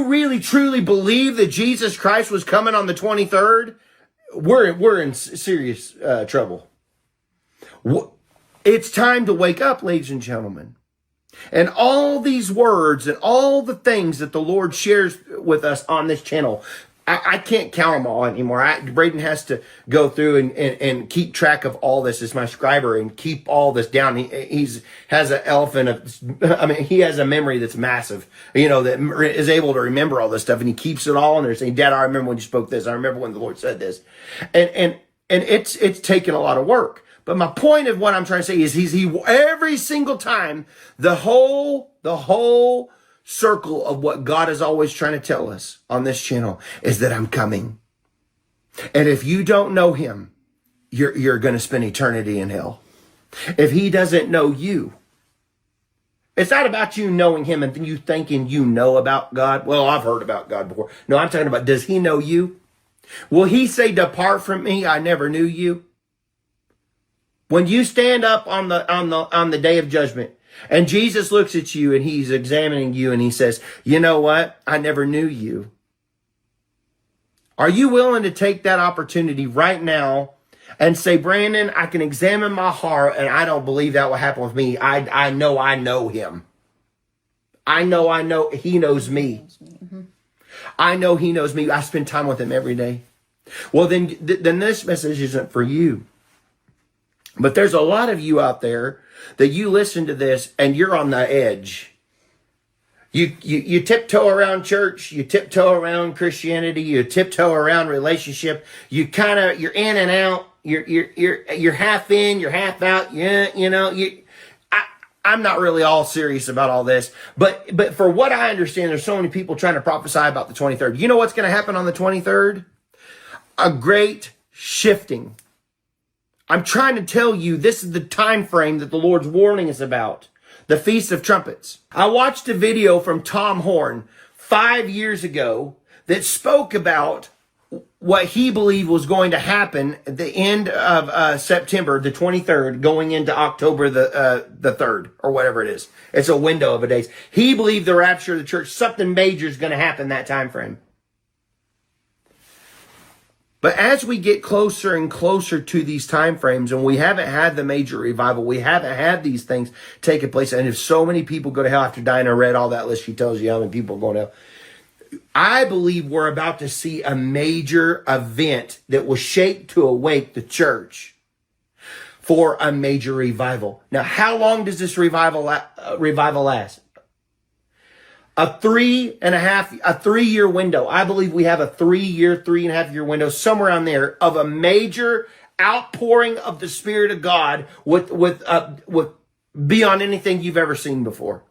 really truly believe that Jesus Christ was coming on the 23rd, we're in serious trouble. It's time to wake up, ladies and gentlemen. And all these words and all the things that the Lord shares with us on this channel, I can't count them all anymore. Braden has to go through and keep track of all this as my scriber and keep all this down. He has an he has a memory that's massive, that is able to remember all this stuff, and he keeps it all in there saying, Dad, I remember when you spoke this. I remember when the Lord said this. And it's taken a lot of work. But my point of what I'm trying to say is he every single time, the whole circle of what God is always trying to tell us on this channel is that I'm coming. And if you don't know him, you're going to spend eternity in hell. If he doesn't know you, it's not about you knowing him and you thinking you know about God. Well, I've heard about God before. No, I'm talking about, does he know you? Will he say, depart from me, I never knew you? When you stand up on the day of judgment and Jesus looks at you and he's examining you and he says, you know what? I never knew you. Are you willing to take that opportunity right now and say, Brandon, I can examine my heart and I don't believe that will happen with me. I know him. I know he knows me. I know he knows me. I spend time with him every day. Well, then this message isn't for you. But there's a lot of you out there that you listen to this and you're on the edge. You tiptoe around church, you tiptoe around Christianity, you tiptoe around relationship. You're in and out. You're half in, you're half out. I'm not really all serious about all this, but for what I understand, there's so many people trying to prophesy about the 23rd. You know what's going to happen on the 23rd? A great shifting. I'm trying to tell you, this is the time frame that the Lord's warning us about. The Feast of Trumpets. I watched a video from Tom Horn 5 years ago that spoke about what he believed was going to happen at the end of September, the 23rd, going into October the 3rd, or whatever it is. It's a window of a days. He believed the rapture of the church, something major is going to happen that time frame. But as we get closer and closer to these time frames, and we haven't had the major revival, we haven't had these things taking place, and if so many people go to hell after dying, I read all that list, she tells you how many people are going to hell. I believe we're about to see a major event that will shake to awake the church for a major revival. Now, how long does this revival last? A 3-year window. I believe we have a 3.5 year window, somewhere on there, of a major outpouring of the Spirit of God with beyond anything you've ever seen before.